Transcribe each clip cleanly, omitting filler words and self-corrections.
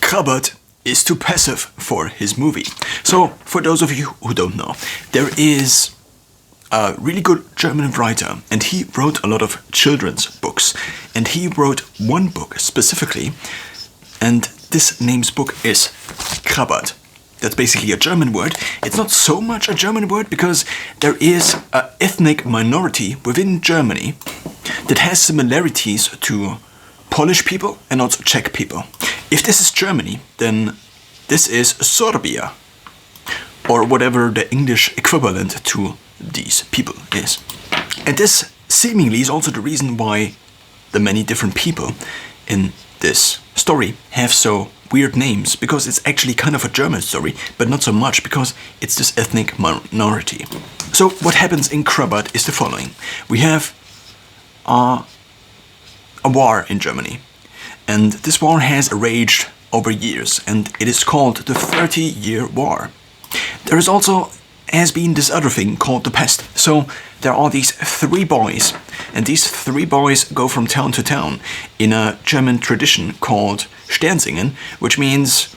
Krabat is too passive for his movie. So, for those of you who don't know, there is a really good German writer, and he wrote a lot of children's books. And he wrote one book specifically, and this name's book is Krabat. That's basically a German word. It's not so much a German word because there is an ethnic minority within Germany that has similarities to Polish people and also Czech people. If this is Germany, then this is Sorbia, or whatever the English equivalent to these people is. And this seemingly is also the reason why the many different people in this story have so weird names, because it's actually kind of a German story, but not so much because it's this ethnic minority. So what happens in Krabat is the following. We have a war in Germany, and this war has raged over years, and it is called the 30-Year War. There is also has been this other thing called the pest. So there are these three boys, and these three boys go from town to town in a German tradition called Sternsingen, which means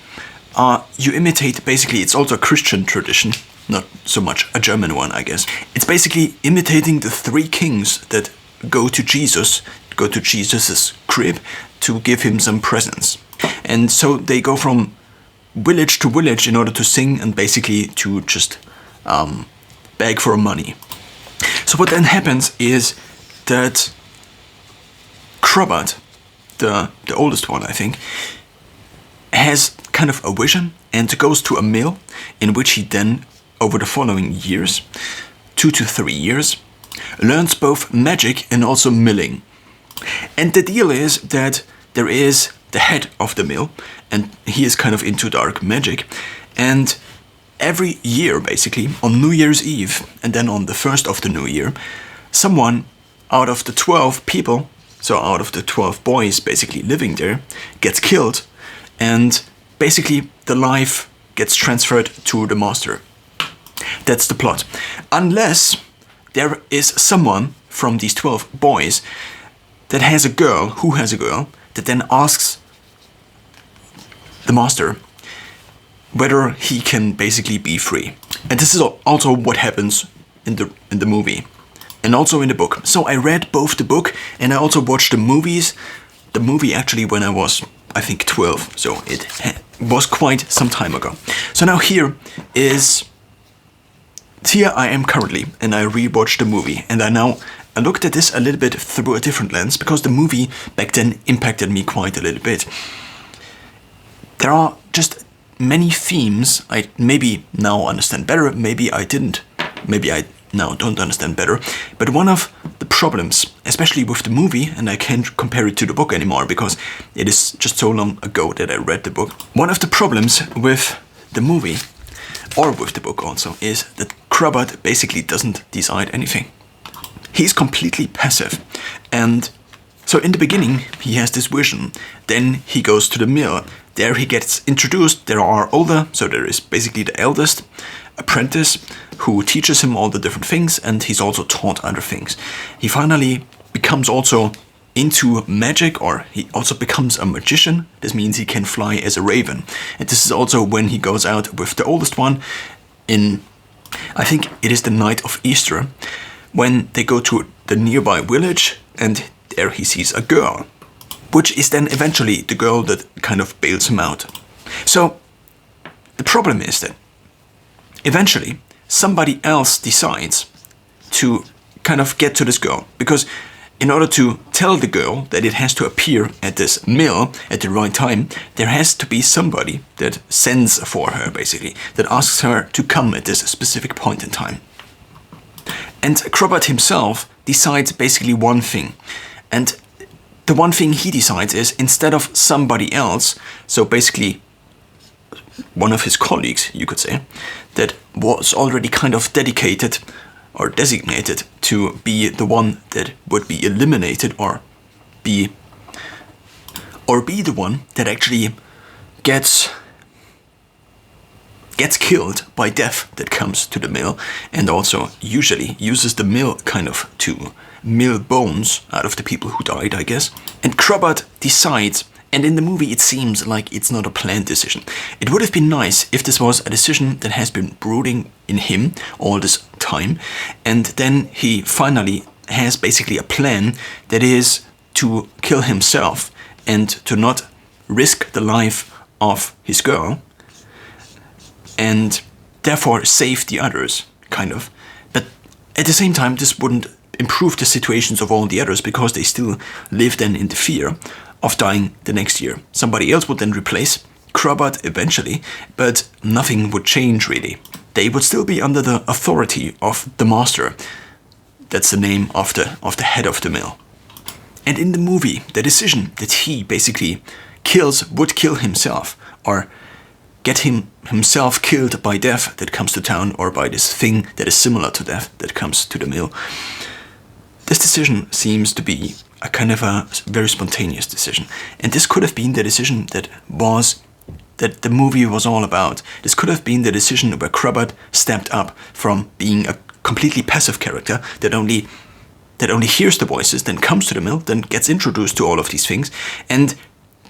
you imitate, basically it's also a Christian tradition, not so much a German one, I guess. It's basically imitating the three kings that go to Jesus's crib to give him some presents. And so they go from village to village in order to sing and basically to just beg for money. So what then happens is that Krabat, the oldest one I think, has kind of a vision and goes to a mill in which he then, over the following years, 2 to 3 years, learns both magic and also milling. And the deal is that there is the head of the mill, and he is kind of into dark magic, and every year, basically, on New Year's Eve, and then on the first of the new year, someone out of the 12 people, so out of the 12 boys basically living there, gets killed, and basically the life gets transferred to the master. That's the plot. Unless there is someone from these 12 boys that has a girl, that then asks the master whether he can basically be free. And this is also what happens in the movie and also in the book. So I read both the book and I also watched the movies. The movie actually when I was, I think, 12, so it was quite some time ago. So now here I am currently, and I rewatched the movie, and I looked at this a little bit through a different lens, because the movie back then impacted me quite a little bit. There are just many themes I maybe now understand better, maybe I didn't, maybe I now don't understand better, but one of the problems, especially with the movie, and I can't compare it to the book anymore because it is just so long ago that I read the book, one of the problems with the movie, or with the book also, is that Krabat basically doesn't decide anything. He's completely passive, and so in the beginning he has this vision, then he goes to the mill, there he gets introduced, there are older, so there is basically the eldest apprentice who teaches him all the different things, and he's also taught other things. He finally becomes also into magic, or he also becomes a magician. This means he can fly as a raven. And this is also when he goes out with the oldest one in, I think it is the night of Easter, when they go to the nearby village, and there he sees a girl, which is then eventually the girl that kind of bails him out. So the problem is that eventually somebody else decides to kind of get to this girl, because in order to tell the girl that it has to appear at this mill at the right time, there has to be somebody that sends for her, basically, that asks her to come at this specific point in time. And Krabat himself decides basically one thing, and the one thing he decides is, instead of somebody else, so basically one of his colleagues, you could say, that was already kind of dedicated or designated to be the one that would be eliminated, or be the one that actually gets killed by death that comes to the mill, and also usually uses the mill kind of to mill bones out of the people who died, I guess. And Krabat decides, And in the movie, it seems like it's not a planned decision. It would have been nice if this was a decision that has been brooding in him all this time, and then he finally has basically a plan that is to kill himself and to not risk the life of his girl, and therefore save the others, kind of. But at the same time, this wouldn't improve the situations of all the others, because they still live then in the fear of dying the next year. Somebody else would then replace Krabat eventually, but nothing would change really. They would still be under the authority of the master. That's the name of the head of the mill. And in the movie, the decision that he basically would kill himself, or get himself killed by death that comes to town, or by this thing that is similar to death that comes to the mill. This decision seems to be a kind of a very spontaneous decision. And this could have been the decision that the movie was all about. This could have been the decision where Krabat stepped up from being a completely passive character that only hears the voices, then comes to the mill, then gets introduced to all of these things. And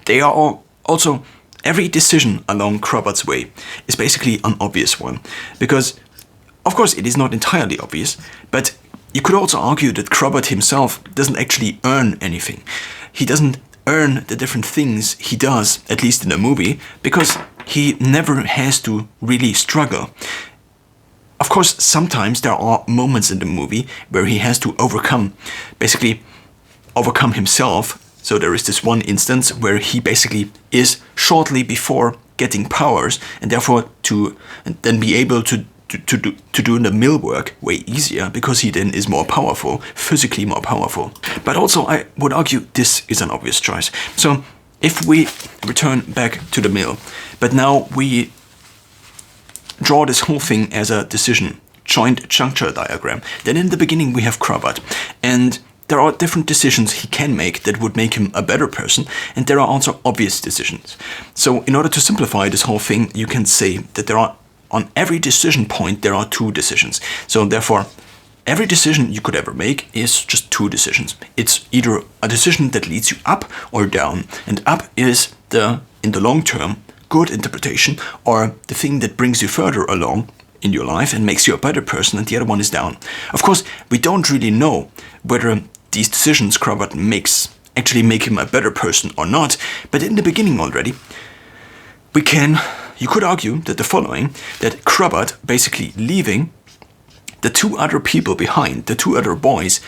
they are all also, every decision along Krabat's way is basically an obvious one. Because, of course, it is not entirely obvious, but you could also argue that Krabat himself doesn't actually earn anything. He doesn't earn the different things he does, at least in the movie, because he never has to really struggle. Of course, sometimes there are moments in the movie where he has to overcome himself. So there is this one instance where he basically is shortly before getting powers, and therefore to then be able to do the mill work way easier, because he then is more powerful, physically more powerful. But also I would argue this is an obvious choice. So if we return back to the mill, but now we draw this whole thing as a decision, joint juncture diagram, then in the beginning we have Krabat, and there are different decisions he can make that would make him a better person, and there are also obvious decisions. So in order to simplify this whole thing, you can say that on every decision point, there are two decisions. So therefore, every decision you could ever make is just two decisions. It's either a decision that leads you up or down. And up is in the long term, good interpretation, or the thing that brings you further along in your life and makes you a better person, and the other one is down. Of course, we don't really know whether these decisions Krabat makes actually make him a better person or not, but in the beginning already, you could argue that that Krabat basically leaving the two other people behind, the two other boys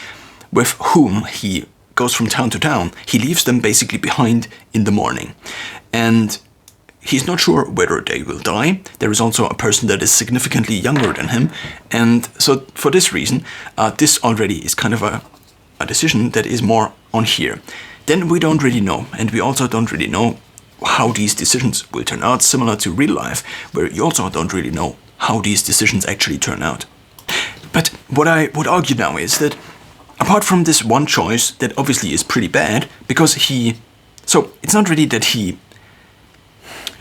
with whom he goes from town to town, he leaves them basically behind in the morning. And he's not sure whether they will die. There is also a person that is significantly younger than him. And so for this reason, this already is kind of a decision that is more on here. Then we don't really know, and we also don't really know how these decisions will turn out, similar to real life, where you also don't really know how these decisions actually turn out. But what I would argue now is that apart from this one choice that obviously is pretty bad, because it's not really that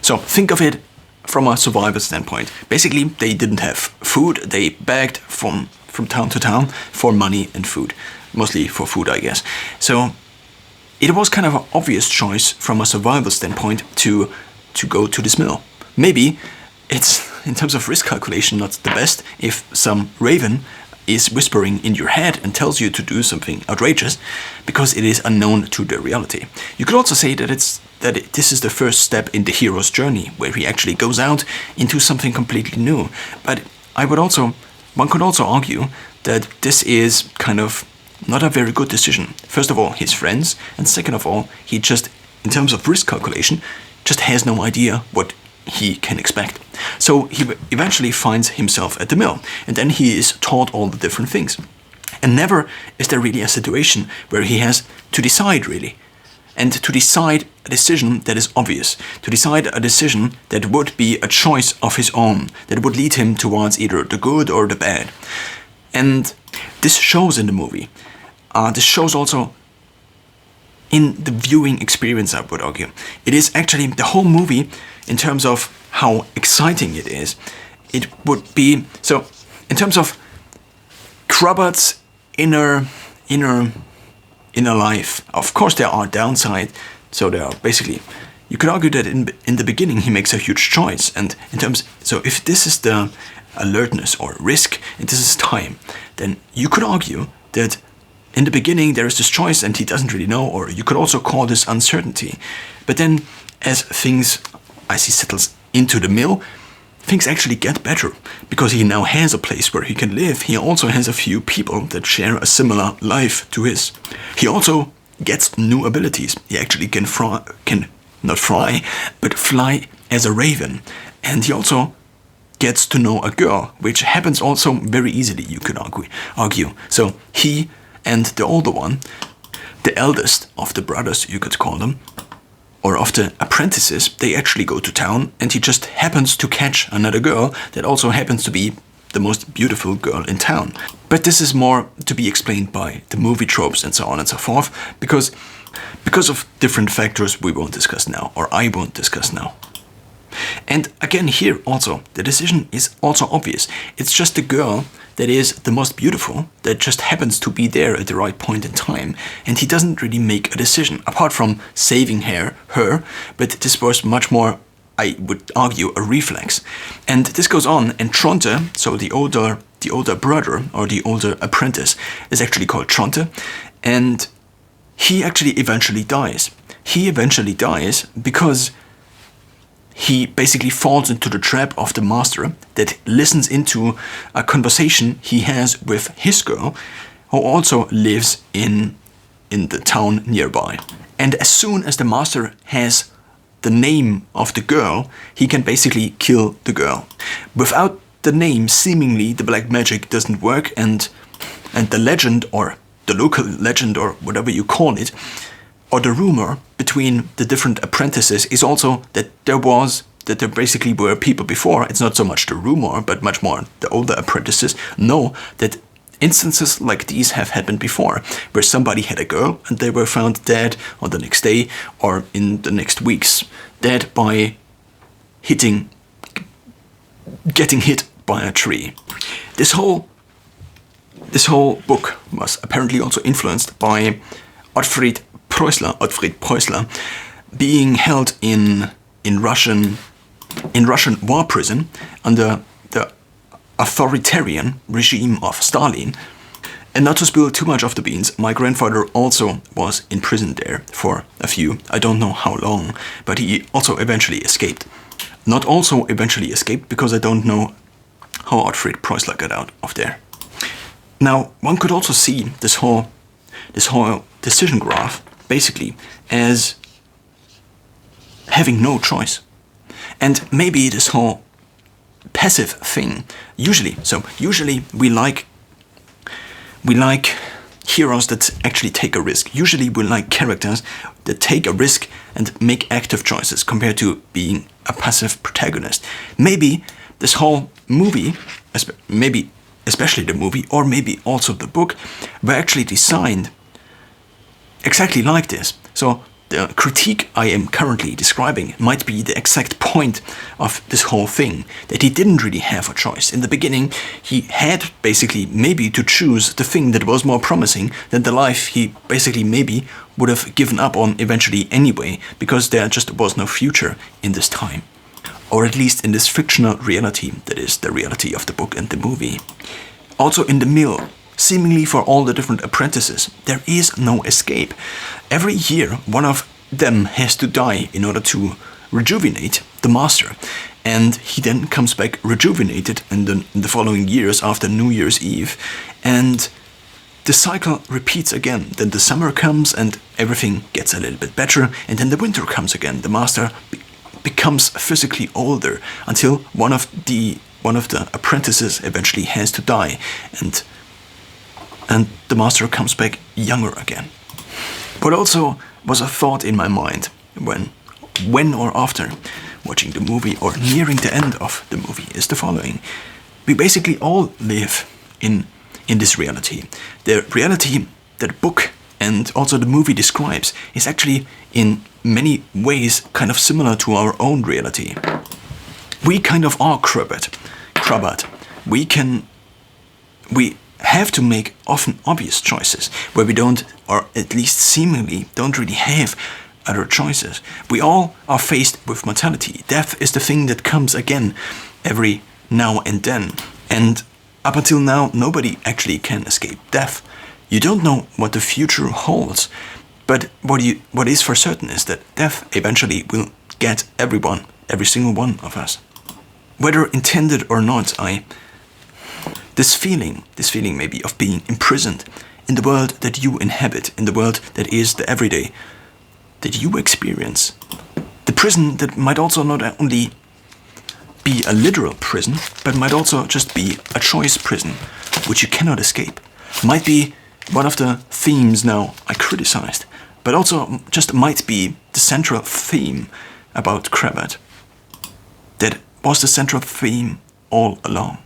so think of it from a survival standpoint. Basically, they didn't have food, they begged from town to town for money and food, mostly for food, I guess. So it was kind of an obvious choice from a survival standpoint to go to this mill. Maybe it's, in terms of risk calculation, not the best if some raven is whispering in your head and tells you to do something outrageous, because it is unknown to the reality. You could also say that this is the first step in the hero's journey, where he actually goes out into something completely new. But one could also argue that this is kind of not a very good decision. First of all, his friends, and second of all, he just, in terms of risk calculation, just has no idea what he can expect. So he eventually finds himself at the mill, and then he is taught all the different things. And never is there really a situation where he has to decide, really. And to decide a decision that is obvious, to decide a decision that would be a choice of his own, that would lead him towards either the good or the bad. And this shows in the movie. This shows also in the viewing experience, I would argue. It is actually the whole movie, in terms of how exciting it is. It would be, so in terms of inner life. Of course, there are downsides So there are basically, you could argue that in the beginning he makes a huge choice, and in terms, so if this is the alertness or risk, and this is time, then you could argue that in the beginning there is this choice and he doesn't really know, or you could also call this uncertainty. But then as things, as he settles into the mill, things actually get better, because he now has a place where he can live. He also has a few people that share a similar life to his. He also gets new abilities. He actually can not fly, but fly as a raven. And he also gets to know a girl, which happens also very easily, you could argue. So he and the older one, the eldest of the brothers, you could call them, or of the apprentices, they actually go to town, and he just happens to catch another girl that also happens to be the most beautiful girl in town. But this is more to be explained by the movie tropes and so on and so forth, because of different factors we won't discuss now, or I won't discuss now. And again here also, the decision is also obvious. It's just the girl that is the most beautiful, that just happens to be there at the right point in time, and he doesn't really make a decision, apart from saving her, but this was much more, I would argue, a reflex. And this goes on, and Tronte, so the older brother, or the older apprentice, is actually called Tronte, and he actually eventually dies. He eventually dies because he basically falls into the trap of the master that listens into a conversation he has with his girl, who also lives in the town nearby. And as soon as the master has the name of the girl, he can basically kill the girl. Without the name, seemingly the black magic doesn't work, and the legend, or the local legend, or whatever you call it, or the rumor between the different apprentices is also that there basically were people before. It's not so much the rumor, but much more the older apprentices know that instances like these have happened before, where somebody had a girl and they were found dead on the next day or in the next weeks, dead by getting hit by a tree. This whole book was apparently also influenced by Ottfried Preußler, being held in Russian war prison under the authoritarian regime of Stalin. And not to spill too much of the beans, my grandfather also was in prison there for I don't know how long, but he also eventually escaped. Not also eventually escaped, because I don't know how Ottfried Preußler got out of there. Now, one could also see this whole decision graph basically as having no choice. And maybe this whole passive thing, usually we like heroes that actually take a risk. Usually we like characters that take a risk and make active choices compared to being a passive protagonist. Maybe this whole movie, maybe especially the movie, or maybe also the book, were actually designed exactly like this. So the critique I am currently describing might be the exact point of this whole thing, that he didn't really have a choice. In the beginning, he had basically maybe to choose the thing that was more promising than the life he basically maybe would have given up on eventually anyway, because there just was no future in this time. Or at least in this fictional reality that is the reality of the book and the movie. Also in the mill, seemingly for all the different apprentices, there is no escape. Every year, one of them has to die in order to rejuvenate the master. And he then comes back rejuvenated in the following years after New Year's Eve. And the cycle repeats again. Then the summer comes and everything gets a little bit better. And then the winter comes again. The master becomes physically older until one of the apprentices eventually has to die. And the master comes back younger again. What also was a thought in my mind when or after watching the movie or nearing the end of the movie is the following. We basically all live in this reality. The reality that the book and also the movie describes is actually in many ways kind of similar to our own reality. We kind of are Krabat. We have to make often obvious choices where we don't, or at least seemingly don't really have other choices. We all are faced with mortality. Death is the thing that comes again every now and then. And up until now, nobody actually can escape death. You don't know what the future holds, but what is for certain is that death eventually will get everyone, every single one of us. Whether intended or not, this feeling maybe of being imprisoned in the world that you inhabit, in the world that is the everyday that you experience. The prison that might also not only be a literal prison, but might also just be a choice prison, which you cannot escape. Might be one of the themes now I criticized, but also just might be the central theme about Krabat. That was the central theme all along.